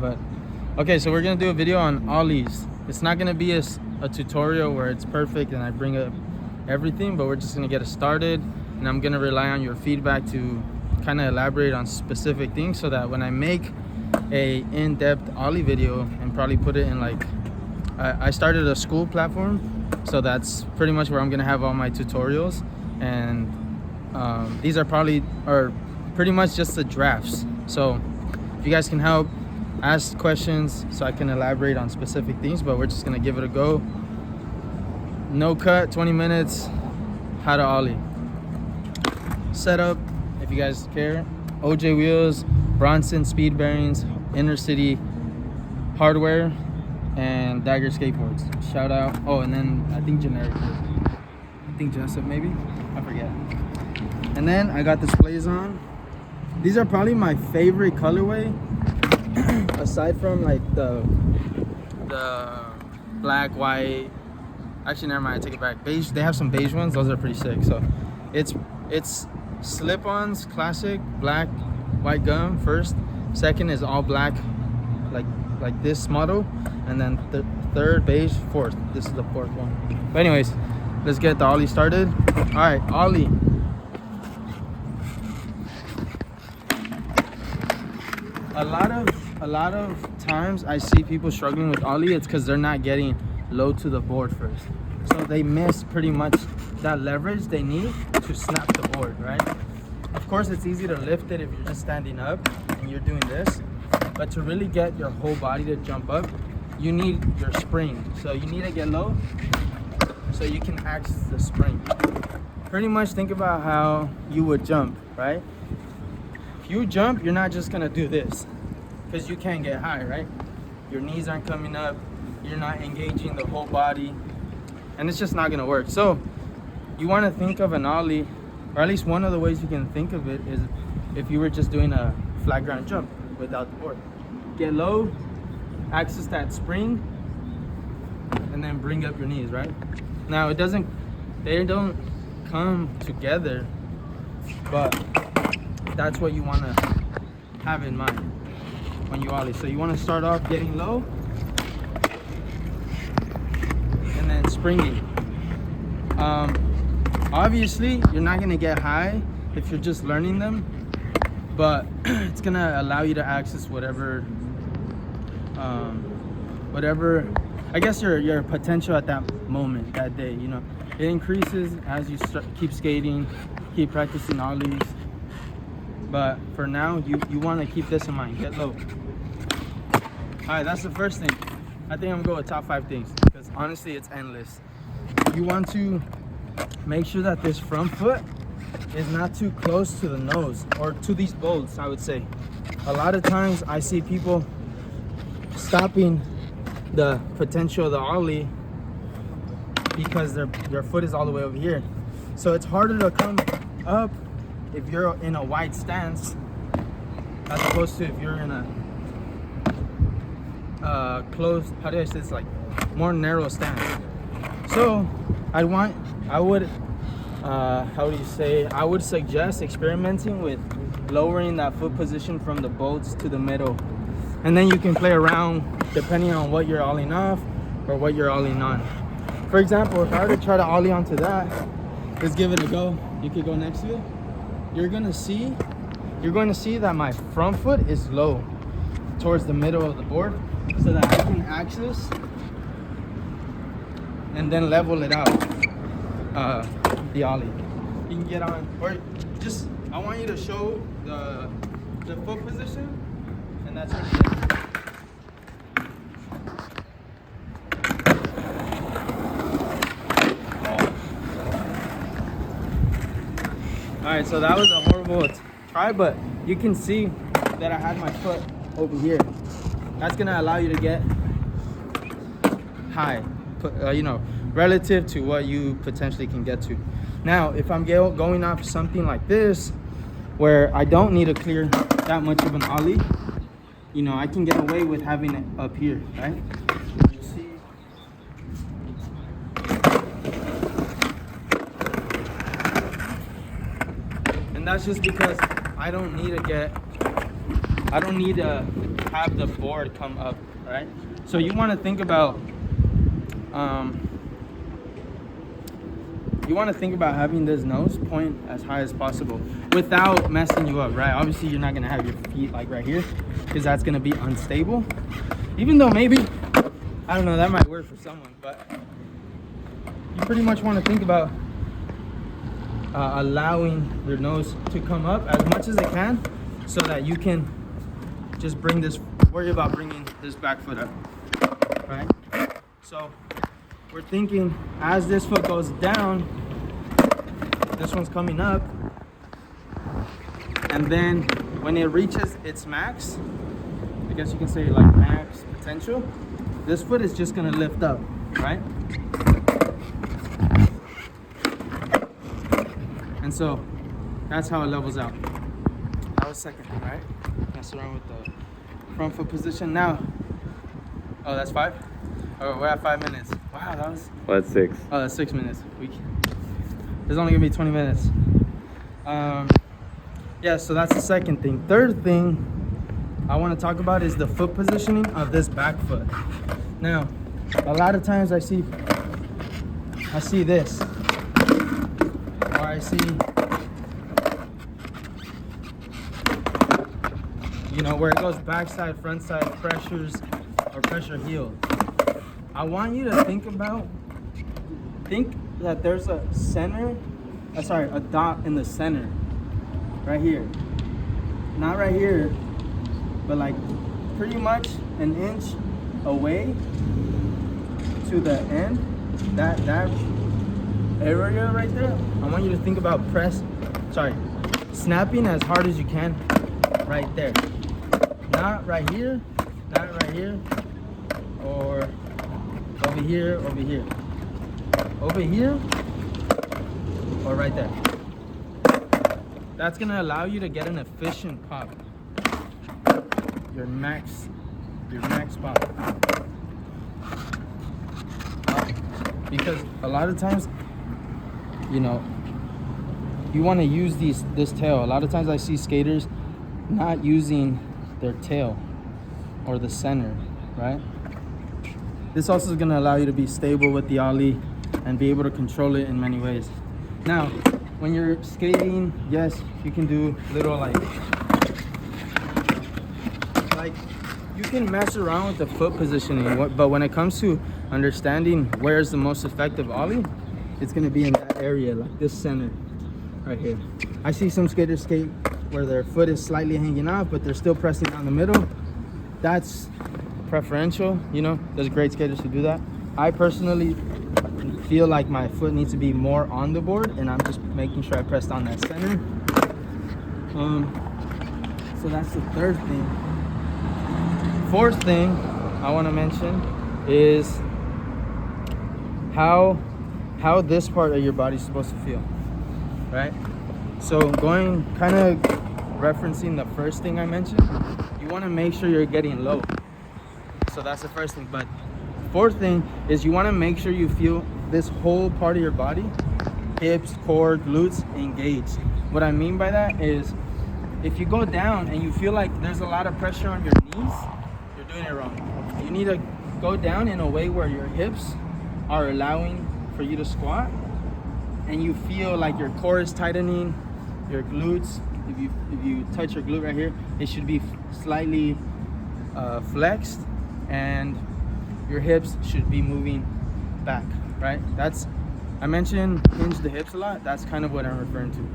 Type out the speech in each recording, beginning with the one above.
But okay, so we're gonna do a video on ollies. It's not gonna be a tutorial where it's perfect and I bring up everything, but we're just gonna get it started, and I'm gonna rely on your feedback to kind of elaborate on specific things, so that when I make a in-depth ollie video and probably put it in, like, I started a school platform, so that's pretty much where I'm gonna have all my tutorials, and these are pretty much just the drafts. So if you guys can help ask questions so I can elaborate on specific things, but we're just gonna give it a go. No cut, 20 minutes, how to ollie. Setup, if you guys care: OJ wheels, Bronson speed bearings, Inner City hardware, and Dagger skateboards. Shout out. Oh, and then I think generic. I think Jessup maybe, I forget. And then I got displays on. These are probably my favorite colorway, aside from like the black, white. Actually, never mind, I take it back. Beige. They have some beige ones. Those are pretty sick. So it's slip-ons, classic black, white gum first. Second is all black, like this model, and then third beige, fourth. This is the fourth one. But anyways, let's get the ollie started. All right, ollie. A lot of times I see people struggling with ollie. It's because they're not getting low to the board first, so they miss pretty much that leverage they need to snap the board, right? Of course, it's easy to lift it if you're just standing up and you're doing this, but to really get your whole body to jump up, you need your spring. So you need to get low so you can access the spring. Pretty much think about how you would jump, right? If you jump, you're not just gonna do this, because you can't get high, right? Your knees aren't coming up, you're not engaging the whole body, and it's just not gonna work. So you wanna think of an ollie, or at least one of the ways you can think of it is if you were just doing a flat ground jump without the board. Get low, access that spring, and then bring up your knees, right? Now they don't come together, but that's what you want to have in mind when you ollie. So you want to start off getting low and then springing. Obviously you're not going to get high if you're just learning them, but it's going to allow you to access whatever I guess your potential at that moment, that day. You know, it increases as you keep skating, keep practicing ollies. But for now, you want to keep this in mind. Get low. All right, that's the first thing. I think I'm gonna go with top 5 things, because honestly, it's endless. You want to make sure that this front foot is not too close to the nose or to these bolts, I would say. A lot of times I see people stopping the potential of the ollie because their foot is all the way over here. So it's harder to come up if you're in a wide stance as opposed to if you're in a closed, how do I say this, like more narrow stance. So I would suggest experimenting with lowering that foot position from the bolts to the middle, and then you can play around depending on what you're ollieing off or what you're ollieing on. For example, if I were to try to ollie onto that, let's give it a go. You could go next to it. You're going to see that my front foot is low towards the middle of the board, so that I can access and then level it out, the ollie. You can get on, or just, I want you to show the foot position, and that's what you do. Alright, so that was a horrible try, but you can see that I had my foot over here. That's gonna allow you to get high, you know, relative to what you potentially can get to. Now, if I'm going off something like this, where I don't need to clear that much of an ollie, you know, I can get away with having it up here, right? You see. And that's just because I don't need to have the board come up, right? So you want to think about having this nose point as high as possible without messing you up, right? Obviously, you're not gonna have your feet like right here because that's gonna be unstable. Even though maybe, I don't know, that might work for someone, but you pretty much want to think about allowing your nose to come up as much as it can so that you can just worry about bringing this back foot up, right? So we're thinking as this foot goes down, this one's coming up, and then when it reaches its max, I guess you can say like max potential, this foot is just gonna lift up, right? And so that's how it levels out. That was second, right? Mess around with the front foot position. Now, oh, that's 5? Oh, we're at 5 minutes. Wow, that was... Well, that's 6. Oh, that's 6 minutes. There's only gonna be 20 minutes. Yeah, so that's the second thing. Third thing I want to talk about is the foot positioning of this back foot. Now, a lot of times I see this, or I see, you know, where it goes backside, front side, pressures, or pressure heel. I want you to think that there's a dot in the center, right here. Not right here, but like pretty much an inch away to the end, that area right there. I want you to think about snapping as hard as you can right there. Not right here, or over here, or right there. That's gonna allow you to get an efficient pop. Your max pop. Because a lot of times, you know, you want to use this tail. A lot of times I see skaters not using their tail or the center, right? This also is going to allow you to be stable with the ollie and be able to control it in many ways. Now, when you're skating, yes, you can do little like you can mess around with the foot positioning, but when it comes to understanding where's the most effective ollie, it's going to be in that area, like this center right here. I see some skaters skate where their foot is slightly hanging off, but they're still pressing down the middle. That's preferential, you know. There's great skaters who do that. I personally feel like my foot needs to be more on the board, and I'm just making sure I press down that center. So that's the third thing. Fourth thing I want to mention is how this part of your body is supposed to feel, right? So going kind of referencing the first thing I mentioned, you want to make sure you're getting low. So that's the first thing. But fourth thing is you want to make sure you feel this whole part of your body, hips, core, glutes, engaged. What I mean by that is if you go down and you feel like there's a lot of pressure on your knees, you're doing it wrong. You need to go down in a way where your hips are allowing for you to squat, and you feel like your core is tightening, your glutes. If you touch your glute right here, it should be slightly flexed, and your hips should be moving back, right? I mentioned hinge the hips a lot. That's kind of what I'm referring to.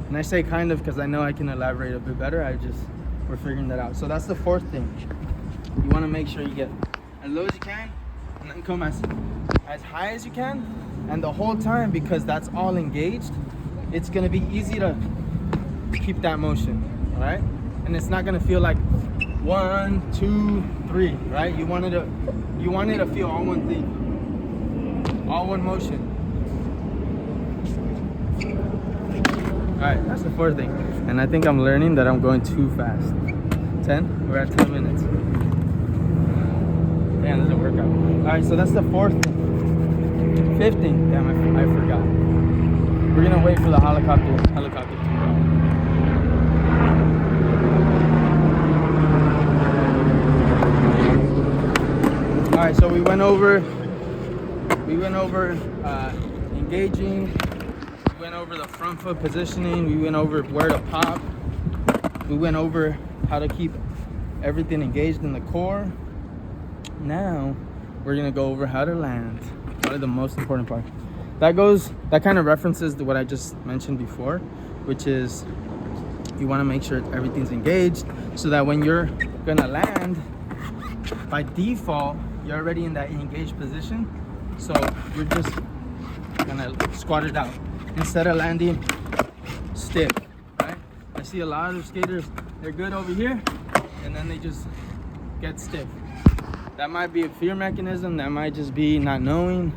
And I say kind of because I know I can elaborate a bit better. We're figuring that out. So that's the fourth thing. You want to make sure you get as low as you can, and then come as high as you can. And the whole time, because that's all engaged, it's gonna be easy to keep that motion, all right? And it's not gonna feel like 1, 2, 3, right? You want it to feel all one thing, all one motion. All right, that's the fourth thing. And I think I'm learning that I'm going too fast. 10, we're at 10 minutes. Damn, this is a workout. All right, so that's the fourth thing. 15. Damn, I forgot. We're gonna wait for the helicopter to come down. right, so we went over engaging, we went over the front foot positioning, we went over where to pop, we went over how to keep everything engaged in the core. Now we're gonna go over how to land, probably the most important part. That kind of references to what I just mentioned before, which is you want to make sure everything's engaged so that when you're gonna land, by default you're already in that engaged position, so you're just gonna squat it out instead of landing stiff, right? I see a lot of skaters, they're good over here and then they just get stiff. That might be a fear mechanism, that might just be not knowing,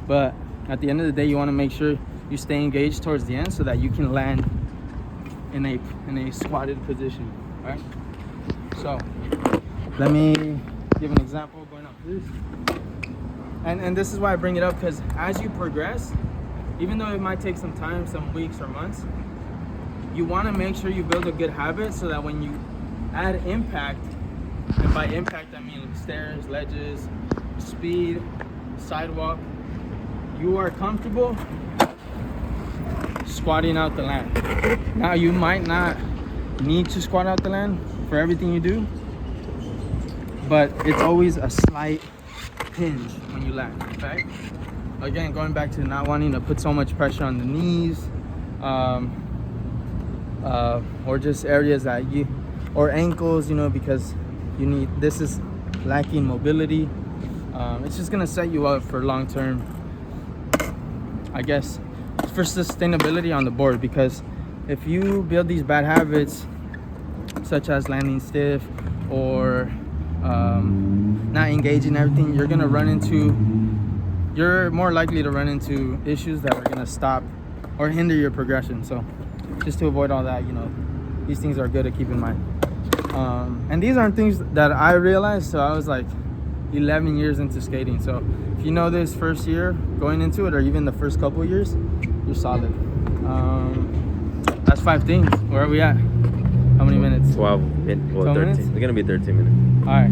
but at the end of the day you want to make sure you stay engaged towards the end so that you can land in a squatted position, right? So let me give an example going up this. And this is why I bring it up, because as you progress, even though it might take some time, some weeks or months, you want to make sure you build a good habit so that when you add impact, and by impact I mean stairs, ledges, speed, sidewalk, you are comfortable squatting out the land. Now you might not need to squat out the land for everything you do, but it's always a slight hinge when you land, okay? Again, going back to not wanting to put so much pressure on the knees, or just areas that or ankles, you know, because this is lacking mobility. It's just gonna set you up for long-term, I guess, for sustainability on the board, because if you build these bad habits such as landing stiff or not engaging everything, you're more likely to run into issues that are gonna stop or hinder your progression. So just to avoid all that, you know, these things are good to keep in mind. And these aren't things that I realized, so I was like 11 years into skating. So if you know this first year going into it, or even the first couple of years, you're solid. That's 5 things. Where are we at? How many minutes? 12 minutes. Well, 13. Minutes? It's gonna be 13 minutes. All right.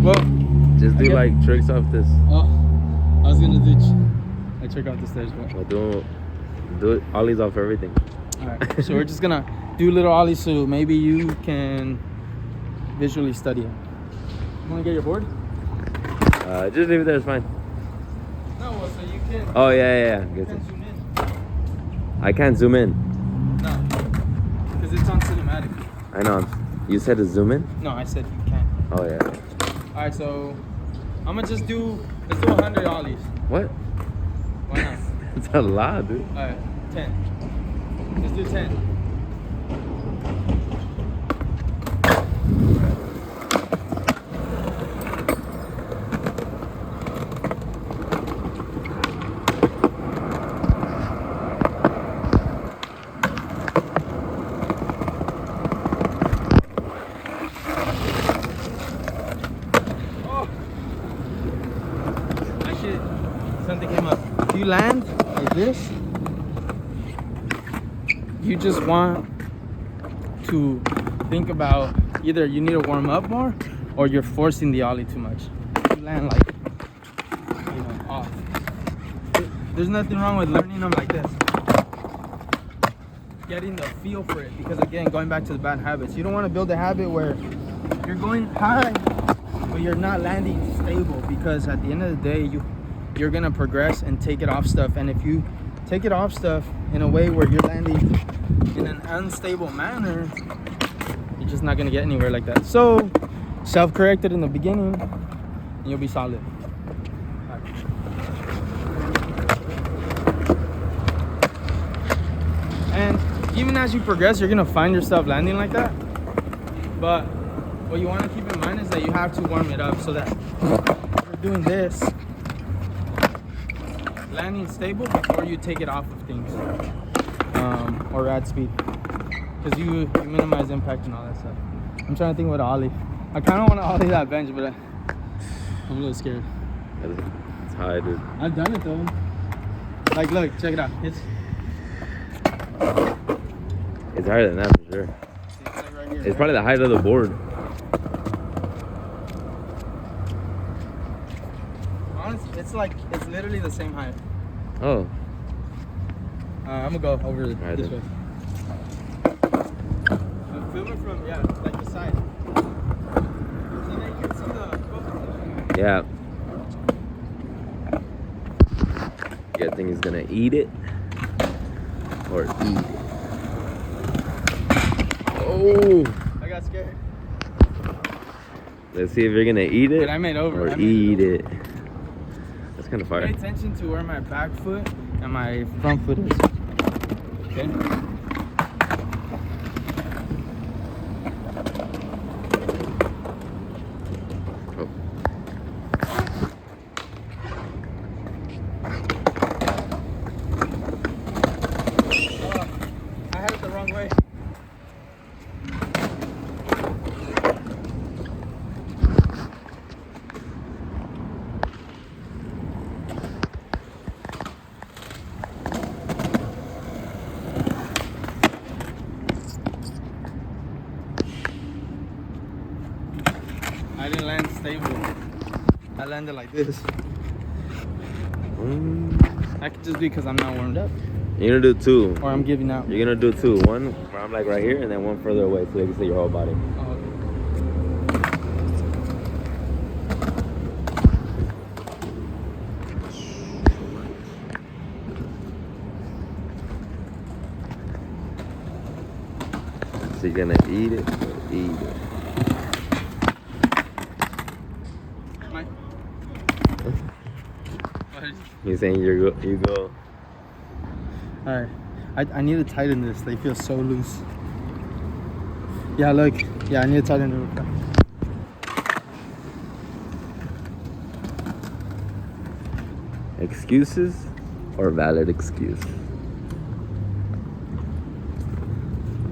Well, just do like tricks off this. Oh, I was gonna do a trick off the stage, but well, do ollies off everything. All right. So we're just gonna do little ollies so maybe you can visually study it. You wanna get your board? Just leave it there. It's fine. No, well, so you can. Oh yeah. You can zoom in. I can't zoom in. No, because it's on cinematic. I know. You said to zoom in? No, I said you can. Oh yeah. All right, so I'm gonna just let's do 100 ollies. What? Why not? It's a lot, dude. All right, 10. Let's do 10. Something came up. If you land like this, you just want to think about either you need to warm up more or you're forcing the ollie too much. If you land like, you know, off. There's nothing wrong with learning them like this. Getting the feel for it, because again, going back to the bad habits, you don't want to build a habit where you're going high but you're not landing stable, because at the end of the day you're gonna progress and take it off stuff, and if you take it off stuff in a way where you're landing in an unstable manner, you're just not gonna get anywhere like that. So self-correct it in the beginning and you'll be solid. Right. And even as you progress, you're gonna find yourself landing like that, but what you want to keep in mind is that you have to warm it up so that you're doing this, landing stable before you take it off of things, or add speed, because you minimize impact and all that stuff. I'm trying to think what ollie. I kind of want to ollie that bench, but I'm a little scared. It's high, dude. I've done it though. Like, look, check it out. It's higher than that for sure. It's like right here. It's probably the height of the board. Honestly, it's literally the same height. Oh. I'm gonna go over Right this then. way. I'm filming from like the side. So then you can see the. Yeah. You think he's gonna eat it or eat it? Oh. I got scared. Let's see if you're gonna eat it But I made over. or I made eat over. it. That's kind of fire. Pay attention to where my back foot and my front foot is. Okay. Oh. I had it the wrong way. I didn't land stable. I landed like this. That could just be because I'm not warmed up. You're gonna do two. Or I'm giving out. You're gonna do two. One where I'm like right here, and then one further away so they can see your whole body. Oh, So you're gonna eat it or eat it. My... You saying you go. Alright. I need to tighten this. They feel so loose. Yeah, look. Yeah, I need to tighten it real quick. Excuses or valid excuse?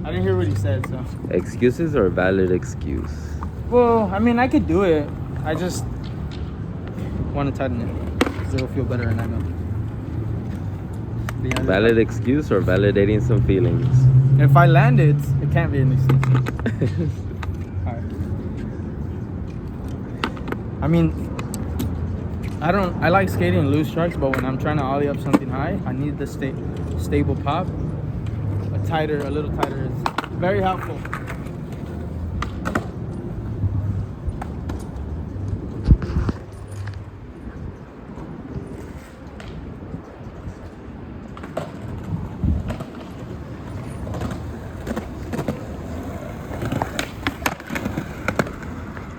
I didn't hear what he said, so. Excuses or valid excuse? Well, I mean, I could do it. I just want to tighten it. Because it'll feel better, and I know. Yeah, Valid excuse or validating some feelings? if I land it, it can't be an excuse. Alright. I mean, I like skating in loose strikes, but when I'm trying to ollie up something high, I need the stable pop. A little tighter is very helpful.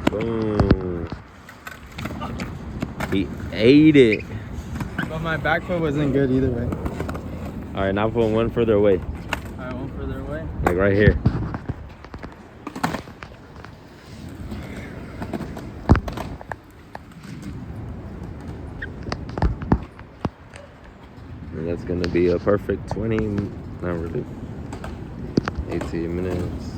Boom. He ate it. But my back foot wasn't good either way. All right, now put one further away. Alright, one further away. Like right here. And that's gonna be a perfect 20, not really, 18 minutes.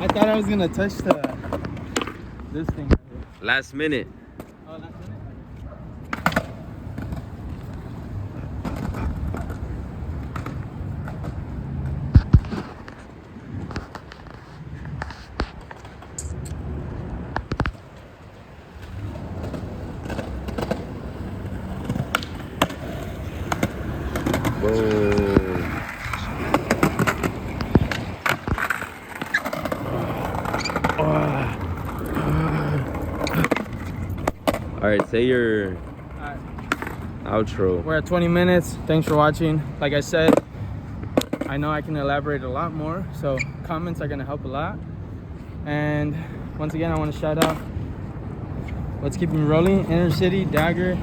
I thought I was gonna touch this thing right here. Last minute. Oh, that's in it? Boom. All right, say your outro. We're at 20 minutes. Thanks for watching. Like I said, I know I can elaborate a lot more, so comments are gonna help a lot. And once again, I want to shout out What's Keeping Me Rolling, Inner City, Dagger,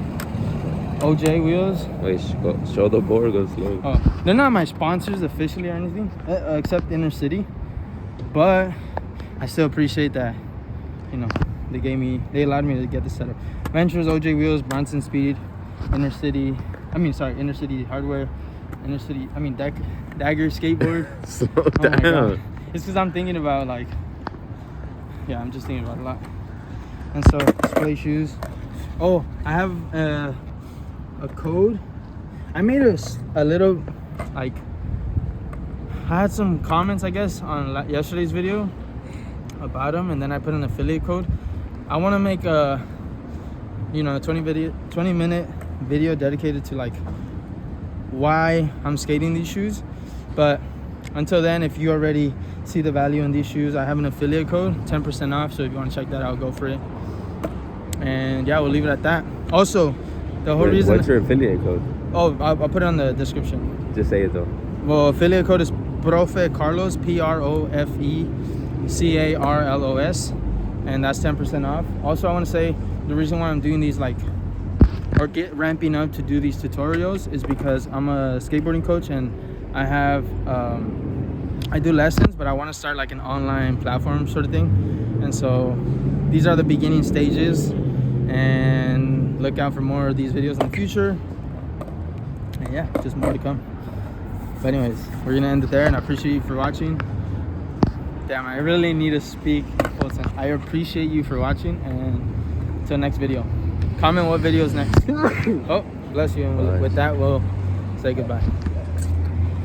OJ Wheels. Wait, show the board, go slow. Oh, they're not my sponsors officially or anything, except Inner City. But I still appreciate that, you know, they allowed me to get this set up. Ventures, OJ Wheels, Bronson Speed, Inner City Hardware, Dagger Skateboard. Slow Oh my down. God. It's because I'm thinking about I'm just thinking about a lot. And so, display shoes. Oh, I have a code. I made a little, I had some comments, I guess, on yesterday's video. about them, and then I put an affiliate code. I want to make a 20-minute video dedicated to like why I'm skating these shoes. But until then, if you already see the value in these shoes, I have an affiliate code, 10% off. So if you want to check that out, go for it. And yeah, we'll leave it at that. Also, the whole reason. What's your affiliate code? Oh, I'll put it on the description. Just say it though. Well, affiliate code is Profe Carlos, PROFE CARLOS, and that's 10% off. Also, I want to say the reason why I'm doing these ramping up to do these tutorials is because I'm a skateboarding coach, and I have I do lessons, but I want to start like an online platform sort of thing. And so these are the beginning stages, and look out for more of these videos in the future. And yeah, just more to come. But anyways, we're gonna end it there, and I appreciate you for watching. Damn, I really need to speak full time. I appreciate you for watching, and until next video, comment what video is next. Oh, bless you. And with that, we'll say goodbye.